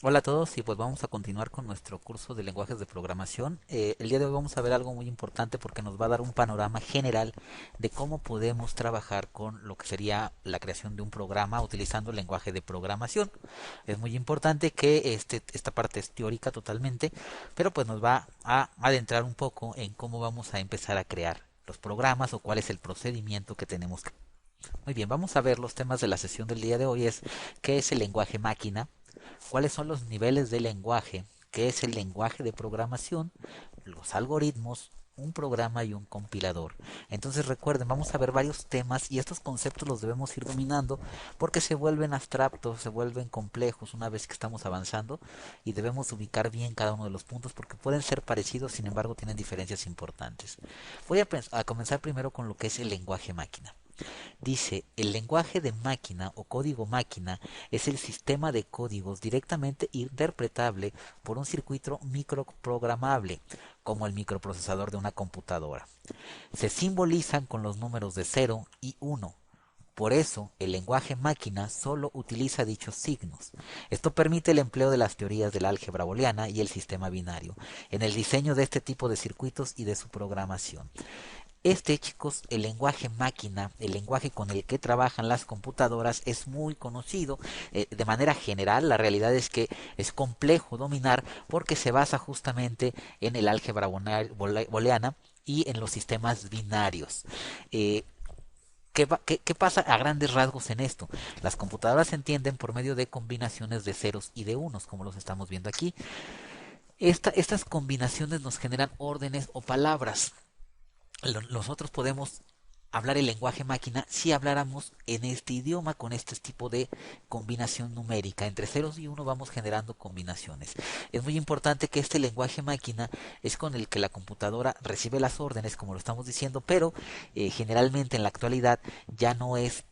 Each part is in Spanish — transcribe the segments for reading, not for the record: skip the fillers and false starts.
Hola a todos y pues vamos a continuar con nuestro curso de lenguajes de programación. El día de hoy vamos a ver algo muy importante porque nos va a dar un panorama general de cómo podemos trabajar con lo que sería la creación de un programa utilizando el lenguaje de programación. Es muy importante que esta parte es teórica totalmente, pero pues nos va a adentrar un poco en cómo vamos a empezar a crear los programas o cuál es el procedimiento que tenemos que... Muy bien, vamos a ver los temas de la sesión del día de hoy es qué es el lenguaje máquina, cuáles son los niveles de lenguaje, qué es el lenguaje de programación, los algoritmos, un programa y un compilador. Entonces recuerden, vamos a ver varios temas y estos conceptos los debemos ir dominando porque se vuelven abstractos, se vuelven complejos una vez que estamos avanzando y debemos ubicar bien cada uno de los puntos porque pueden ser parecidos, sin embargo tienen diferencias importantes. Voy a comenzar primero con lo que es el lenguaje máquina. Dice, el lenguaje de máquina o código máquina es el sistema de códigos directamente interpretable por un circuito microprogramable, como el microprocesador de una computadora. Se simbolizan con los números de 0 y 1. Por eso, el lenguaje máquina solo utiliza dichos signos. Esto permite el empleo de las teorías del álgebra booleana y el sistema binario en el diseño de este tipo de circuitos y de su programación. Chicos, el lenguaje máquina, el lenguaje con el que trabajan las computadoras es muy conocido. De manera general, la realidad es que es complejo dominar porque se basa justamente en el álgebra booleana y en los sistemas binarios. Eh, ¿Qué pasa a grandes rasgos en esto? Las computadoras se entienden por medio de combinaciones de ceros y de unos, como los estamos viendo aquí. Estas combinaciones nos generan órdenes o palabras. Nosotros podemos hablar el lenguaje máquina si habláramos en este idioma con este tipo de combinación numérica. Entre ceros y uno vamos generando combinaciones. Es muy importante que este lenguaje máquina es con el que la computadora recibe las órdenes, como lo estamos diciendo, pero generalmente en la actualidad ya no es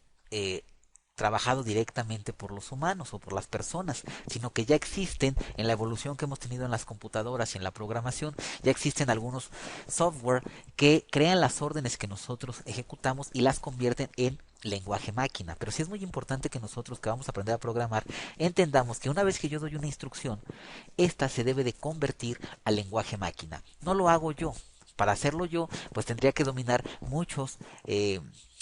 trabajado directamente por los humanos o por las personas, sino que ya existen en la evolución que hemos tenido en las computadoras y en la programación, ya existen algunos software que crean las órdenes que nosotros ejecutamos y las convierten en lenguaje máquina. Pero sí es muy importante que nosotros que vamos a aprender a programar entendamos que una vez que yo doy una instrucción, esta se debe de convertir al lenguaje máquina. No lo hago yo. Para hacerlo yo, pues tendría que dominar muchos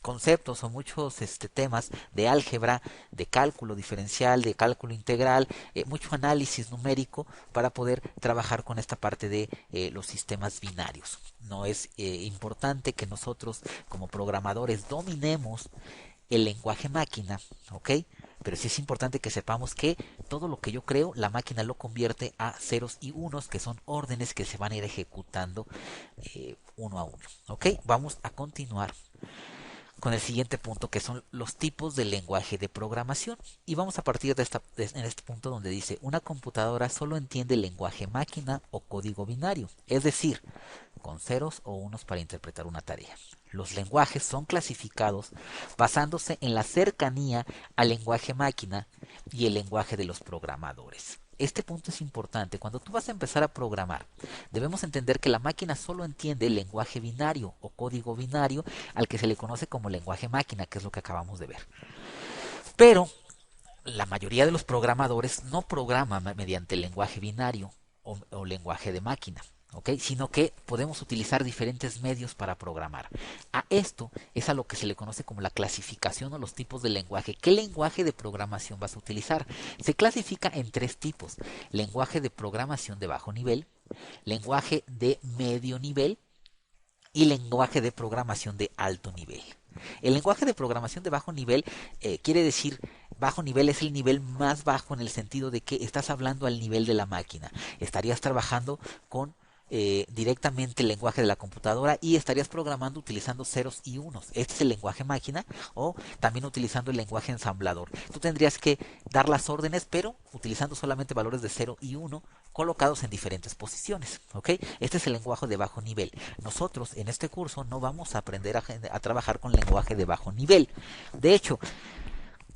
conceptos o muchos temas de álgebra, de cálculo diferencial, de cálculo integral, mucho análisis numérico para poder trabajar con esta parte de los sistemas binarios. No es importante que nosotros como programadores dominemos el lenguaje máquina, ¿ok? Pero sí es importante que sepamos que todo lo que yo creo, la máquina lo convierte a ceros y unos, que son órdenes que se van a ir ejecutando uno a uno, ¿ok? Vamos a continuar con el siguiente punto, que son los tipos de lenguaje de programación. Y vamos a partir en este punto donde dice, una computadora solo entiende el lenguaje máquina o código binario, es decir, con ceros o unos para interpretar una tarea. Los lenguajes son clasificados basándose en la cercanía al lenguaje máquina y el lenguaje de los programadores. Este punto es importante. Cuando tú vas a empezar a programar, debemos entender que la máquina solo entiende el lenguaje binario o código binario al que se le conoce como lenguaje máquina, que es lo que acabamos de ver. Pero la mayoría de los programadores no programan mediante el lenguaje binario o lenguaje de máquina. ¿Ok? Sino que podemos utilizar diferentes medios para programar. A esto es a lo que se le conoce como la clasificación o los tipos de lenguaje. ¿Qué lenguaje de programación vas a utilizar? Se clasifica en tres tipos: lenguaje de programación de bajo nivel, lenguaje de medio nivel y lenguaje de programación de alto nivel. El lenguaje de programación de bajo nivel quiere decir, bajo nivel es el nivel más bajo en el sentido de que estás hablando al nivel de la máquina. Estarías trabajando con directamente el lenguaje de la computadora y estarías programando utilizando ceros y unos. Este es el lenguaje máquina, o también utilizando el lenguaje ensamblador. Tú tendrías que dar las órdenes, pero utilizando solamente valores de 0 y 1 colocados en diferentes posiciones. ¿Ok? Este es el lenguaje de bajo nivel. Nosotros en este curso no vamos a aprender a trabajar con lenguaje de bajo nivel. De hecho,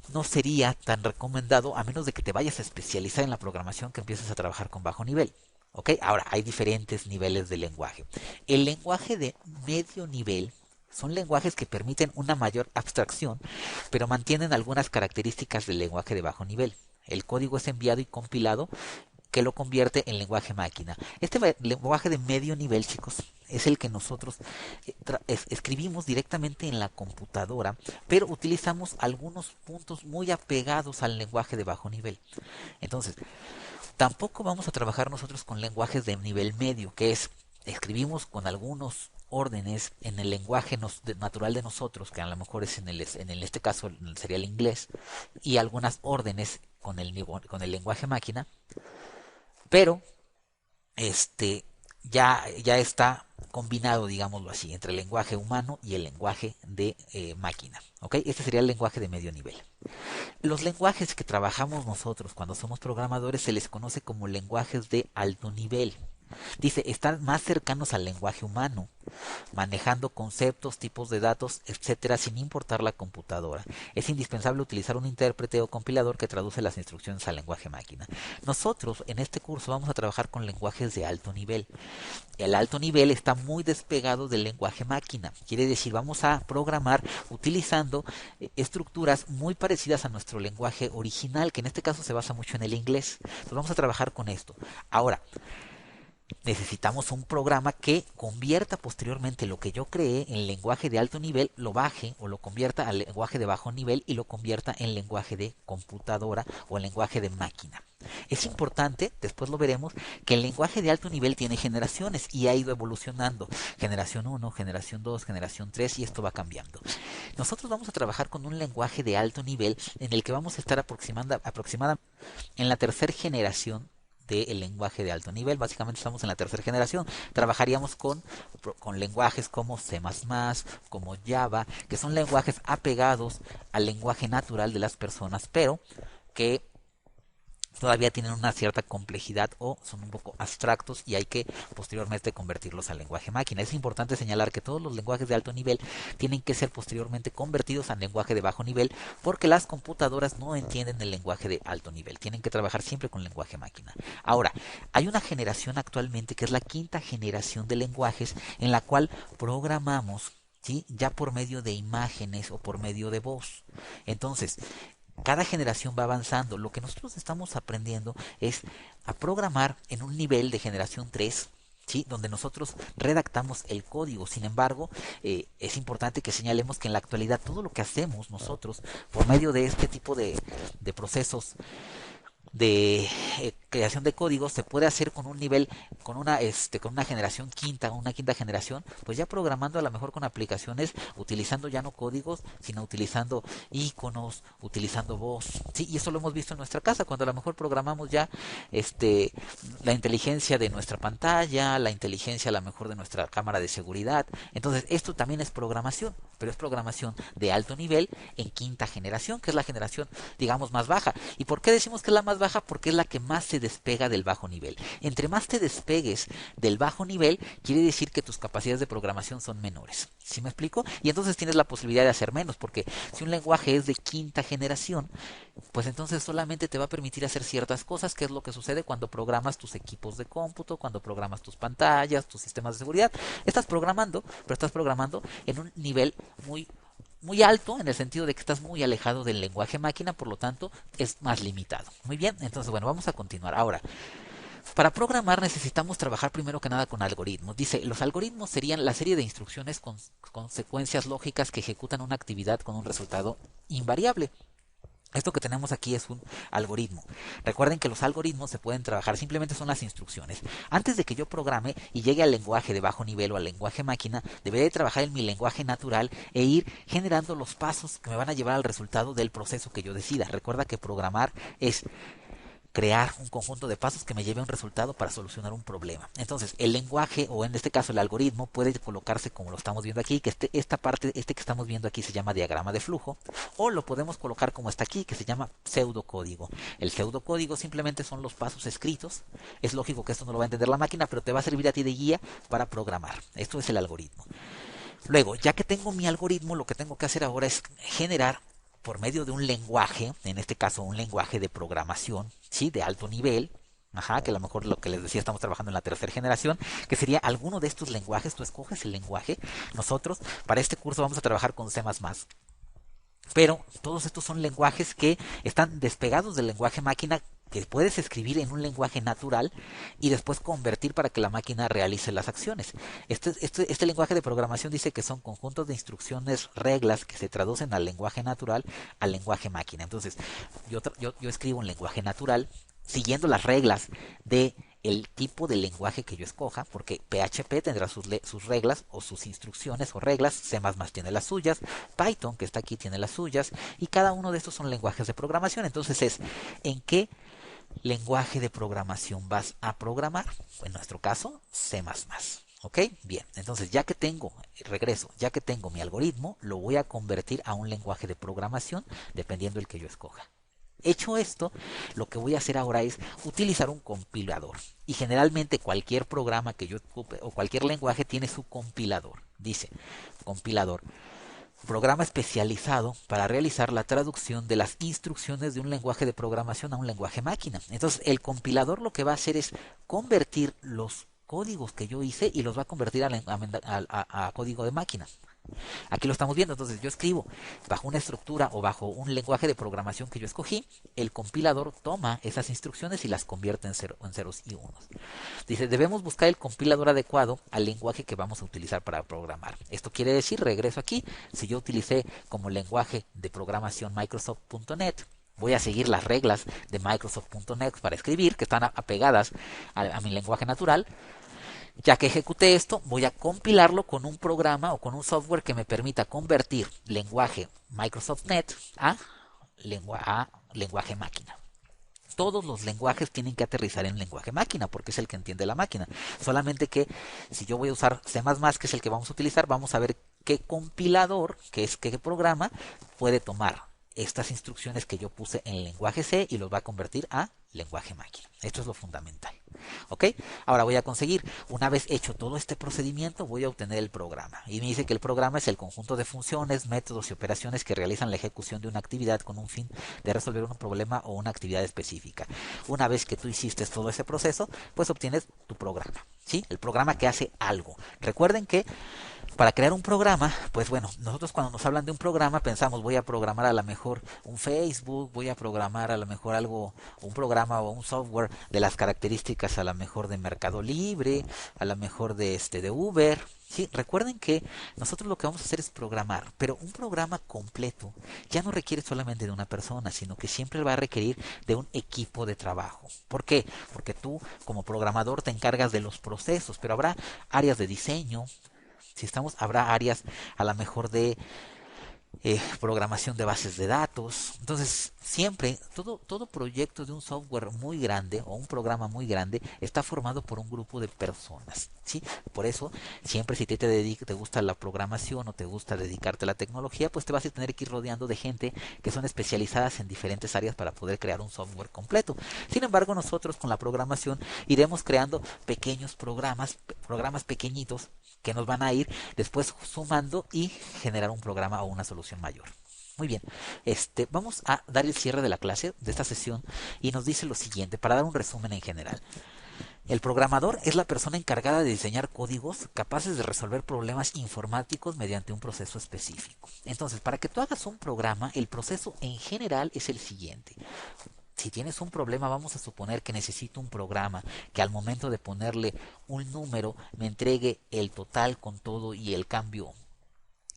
no sería tan recomendado a menos de que te vayas a especializar en la programación que empieces a trabajar con bajo nivel. ¿Ok? Ahora, hay diferentes niveles de lenguaje. El lenguaje de medio nivel son lenguajes que permiten una mayor abstracción, pero mantienen algunas características del lenguaje de bajo nivel. El código es enviado y compilado, que lo convierte en lenguaje máquina. Este lenguaje de medio nivel, chicos, es el que nosotros escribimos directamente en la computadora, pero utilizamos algunos puntos muy apegados al lenguaje de bajo nivel. Entonces, tampoco vamos a trabajar nosotros con lenguajes de nivel medio, que es, escribimos con algunos órdenes en el lenguaje natural de nosotros, que a lo mejor es en este caso sería el inglés, y algunas órdenes con el lenguaje máquina, pero ya está combinado, digámoslo así, entre el lenguaje humano y el lenguaje de máquina. ¿Ok? Este sería el lenguaje de medio nivel. Los lenguajes que trabajamos nosotros cuando somos programadores se les conoce como lenguajes de alto nivel. Dice, están más cercanos al lenguaje humano, manejando conceptos, tipos de datos, etcétera, sin importar la computadora. Es indispensable utilizar un intérprete o compilador que traduce las instrucciones al lenguaje máquina. Nosotros en este curso vamos a trabajar con lenguajes de alto nivel. El alto nivel está muy despegado del lenguaje máquina. Quiere decir, vamos a programar utilizando estructuras muy parecidas a nuestro lenguaje original, que en este caso se basa mucho en el inglés. Entonces vamos a trabajar con esto. Ahora, necesitamos un programa que convierta posteriormente lo que yo creé en lenguaje de alto nivel, lo baje o lo convierta al lenguaje de bajo nivel y lo convierta en lenguaje de computadora o en lenguaje de máquina. Es importante, después lo veremos, que el lenguaje de alto nivel tiene generaciones y ha ido evolucionando. Generación 1, generación 2, generación 3 y esto va cambiando. Nosotros vamos a trabajar con un lenguaje de alto nivel en el que vamos a estar aproximadamente en la tercera generación del lenguaje de alto nivel. Básicamente estamos en la tercera generación. Trabajaríamos con lenguajes como C++, como Java, que son lenguajes apegados al lenguaje natural de las personas, pero que todavía tienen una cierta complejidad o son un poco abstractos y hay que posteriormente convertirlos al lenguaje máquina. Es importante señalar que todos los lenguajes de alto nivel tienen que ser posteriormente convertidos al lenguaje de bajo nivel porque las computadoras no entienden el lenguaje de alto nivel. Tienen que trabajar siempre con lenguaje máquina. Ahora, hay una generación actualmente que es la quinta generación de lenguajes en la cual programamos, ¿sí?, ya por medio de imágenes o por medio de voz. Entonces, cada generación va avanzando. Lo que nosotros estamos aprendiendo es a programar en un nivel de generación 3, ¿sí?, donde nosotros redactamos el código. Sin embargo, es importante que señalemos que en la actualidad todo lo que hacemos nosotros por medio de este tipo de procesos de creación de códigos se puede hacer con un nivel, con una generación quinta, una quinta generación, pues ya programando a lo mejor con aplicaciones, utilizando ya no códigos, sino utilizando iconos, utilizando voz, sí, y eso lo hemos visto en nuestra casa, cuando a lo mejor programamos ya la inteligencia de nuestra pantalla, la inteligencia a lo mejor de nuestra cámara de seguridad. Entonces esto también es programación, pero es programación de alto nivel en quinta generación, que es la generación, digamos, más baja. ¿Y por qué decimos que es la más baja? Porque es la que más se despega del bajo nivel. Entre más te despegues del bajo nivel, quiere decir que tus capacidades de programación son menores. ¿Sí me explico? Y entonces tienes la posibilidad de hacer menos, porque si un lenguaje es de quinta generación, pues entonces solamente te va a permitir hacer ciertas cosas, que es lo que sucede cuando programas tus equipos de cómputo, cuando programas tus pantallas, tus sistemas de seguridad. Estás programando, pero estás programando en un nivel muy alto, en el sentido de que estás muy alejado del lenguaje máquina, por lo tanto es más limitado. Muy bien, entonces bueno, vamos a continuar. Ahora, para programar necesitamos trabajar primero que nada con algoritmos. Dice, los algoritmos serían la serie de instrucciones con consecuencias lógicas que ejecutan una actividad con un resultado invariable. Esto que tenemos aquí es un algoritmo. Recuerden que los algoritmos se pueden trabajar, simplemente son las instrucciones. Antes de que yo programe y llegue al lenguaje de bajo nivel o al lenguaje máquina, deberé de trabajar en mi lenguaje natural e ir generando los pasos que me van a llevar al resultado del proceso que yo decida. Recuerda que programar es crear un conjunto de pasos que me lleve a un resultado para solucionar un problema. Entonces, el lenguaje, o en este caso el algoritmo, puede colocarse como lo estamos viendo aquí, que esta parte, que estamos viendo aquí se llama diagrama de flujo, o lo podemos colocar como está aquí, que se llama pseudocódigo. El pseudocódigo simplemente son los pasos escritos. Es lógico que esto no lo va a entender la máquina, pero te va a servir a ti de guía para programar. Esto es el algoritmo. Luego, ya que tengo mi algoritmo, lo que tengo que hacer ahora es generar por medio de un lenguaje, en este caso un lenguaje de programación, ¿sí?, de alto nivel, que a lo mejor lo que les decía, estamos trabajando en la tercera generación, que sería alguno de estos lenguajes. Tú escoges el lenguaje. Nosotros para este curso vamos a trabajar con C++. Pero todos estos son lenguajes que están despegados del lenguaje máquina, que puedes escribir en un lenguaje natural y después convertir para que la máquina realice las acciones. Este lenguaje de programación dice que son conjuntos de instrucciones, reglas que se traducen al lenguaje natural, al lenguaje máquina. Entonces, yo escribo un lenguaje natural siguiendo las reglas de el tipo de lenguaje que yo escoja, porque PHP tendrá sus reglas o sus instrucciones o reglas, C++ tiene las suyas, Python, que está aquí, tiene las suyas, y cada uno de estos son lenguajes de programación. Entonces es, ¿en qué lenguaje de programación vas a programar? En nuestro caso, C++. ¿Ok? Bien, entonces ya que tengo mi algoritmo, lo voy a convertir a un lenguaje de programación dependiendo del que yo escoja. Hecho esto, lo que voy a hacer ahora es utilizar un compilador. Y generalmente cualquier programa que yo ocupe o cualquier lenguaje tiene su compilador. Dice, compilador, programa especializado para realizar la traducción de las instrucciones de un lenguaje de programación a un lenguaje máquina. Entonces, el compilador lo que va a hacer es convertir los códigos que yo hice y los va a convertir a código de máquina. Aquí lo estamos viendo. Entonces yo escribo bajo una estructura o bajo un lenguaje de programación que yo escogí. El compilador toma esas instrucciones y las convierte en ceros y unos. Dice, debemos buscar el compilador adecuado al lenguaje que vamos a utilizar para programar. Esto quiere decir, regreso aquí, si yo utilicé como lenguaje de programación Microsoft.NET, voy a seguir las reglas de Microsoft.NET para escribir, que están apegadas a mi lenguaje natural. Ya que ejecuté esto, voy a compilarlo con un programa o con un software que me permita convertir lenguaje Microsoft.NET a lenguaje máquina. Todos los lenguajes tienen que aterrizar en lenguaje máquina porque es el que entiende la máquina. Solamente que si yo voy a usar C++, que es el que vamos a utilizar, vamos a ver qué compilador, qué programa puede tomar estas instrucciones que yo puse en el lenguaje C y los va a convertir a lenguaje máquina. Esto es lo fundamental. ¿Ok? Ahora voy a conseguir, una vez hecho todo este procedimiento, voy a obtener el programa. Y me dice que el programa es el conjunto de funciones, métodos y operaciones que realizan la ejecución de una actividad con un fin de resolver un problema o una actividad específica. Una vez que tú hiciste todo ese proceso, pues obtienes tu programa. ¿Sí? El programa que hace algo. Recuerden que para crear un programa, pues bueno, nosotros cuando nos hablan de un programa pensamos, voy a programar a lo mejor un Facebook, voy a programar a lo mejor algo, un programa o un software de las características a lo mejor de Mercado Libre, a lo mejor de Uber. Sí, recuerden que nosotros lo que vamos a hacer es programar, pero un programa completo ya no requiere solamente de una persona, sino que siempre va a requerir de un equipo de trabajo. ¿Por qué? Porque tú como programador te encargas de los procesos, pero habrá áreas de diseño. Si estamos, habrá áreas a lo mejor de programación de bases de datos. Entonces, siempre, todo proyecto de un software muy grande o un programa muy grande está formado por un grupo de personas. ¿Sí? Por eso, siempre si te gusta la programación o te gusta dedicarte a la tecnología, pues te vas a tener que ir rodeando de gente que son especializadas en diferentes áreas para poder crear un software completo. Sin embargo, nosotros con la programación iremos creando pequeños programas pequeñitos que nos van a ir después sumando y generar un programa o una solución mayor. Muy bien, vamos a dar el cierre de la clase, de esta sesión, y nos dice lo siguiente, para dar un resumen en general. El programador es la persona encargada de diseñar códigos capaces de resolver problemas informáticos mediante un proceso específico. Entonces, para que tú hagas un programa, el proceso en general es el siguiente. Si tienes un problema, vamos a suponer que necesito un programa que al momento de ponerle un número me entregue el total con todo y el cambio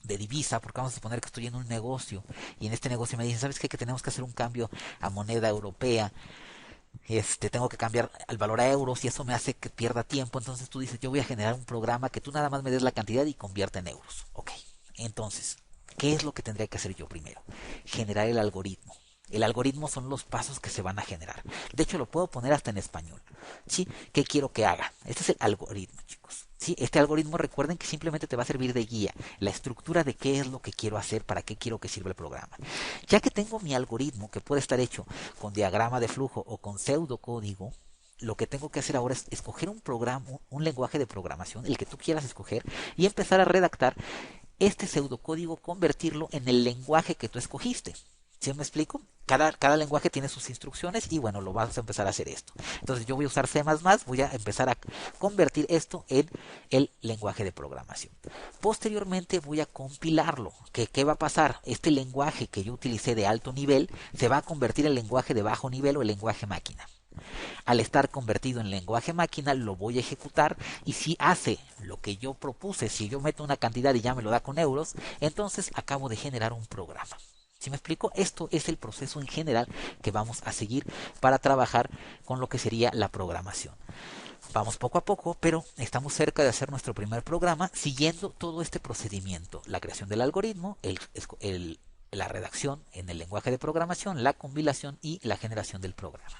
de divisa, porque vamos a suponer que estoy en un negocio y en este negocio me dicen, ¿sabes qué? Que tenemos que hacer un cambio a moneda europea. Tengo que cambiar el valor a euros y eso me hace que pierda tiempo. Entonces tú dices, yo voy a generar un programa que tú nada más me des la cantidad y convierta en euros. Ok, entonces, ¿qué es lo que tendría que hacer yo primero? Generar el algoritmo. El algoritmo son los pasos que se van a generar. De hecho, lo puedo poner hasta en español. ¿Sí? ¿Qué quiero que haga? Este es el algoritmo, chicos. ¿Sí? Este algoritmo, recuerden que simplemente te va a servir de guía. La estructura de qué es lo que quiero hacer, para qué quiero que sirva el programa. Ya que tengo mi algoritmo, que puede estar hecho con diagrama de flujo o con pseudocódigo, lo que tengo que hacer ahora es escoger un programa, un lenguaje de programación, el que tú quieras escoger, y empezar a redactar este pseudocódigo, convertirlo en el lenguaje que tú escogiste. ¿Sí me explico? Cada lenguaje tiene sus instrucciones y bueno, lo vas a empezar a hacer esto. Entonces yo voy a usar C++, voy a empezar a convertir esto en el lenguaje de programación. Posteriormente voy a compilarlo. ¿Qué va a pasar? Este lenguaje que yo utilicé de alto nivel se va a convertir en lenguaje de bajo nivel o el lenguaje máquina. Al estar convertido en lenguaje máquina lo voy a ejecutar y si hace lo que yo propuse, si yo meto una cantidad y ya me lo da con euros, entonces acabo de generar un programa. ¿Sí me explico? Esto es el proceso en general que vamos a seguir para trabajar con lo que sería la programación. Vamos poco a poco, pero estamos cerca de hacer nuestro primer programa siguiendo todo este procedimiento. La creación del algoritmo, la redacción en el lenguaje de programación, la compilación y la generación del programa.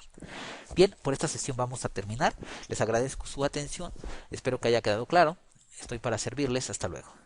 Bien, por esta sesión vamos a terminar. Les agradezco su atención. Espero que haya quedado claro. Estoy para servirles. Hasta luego.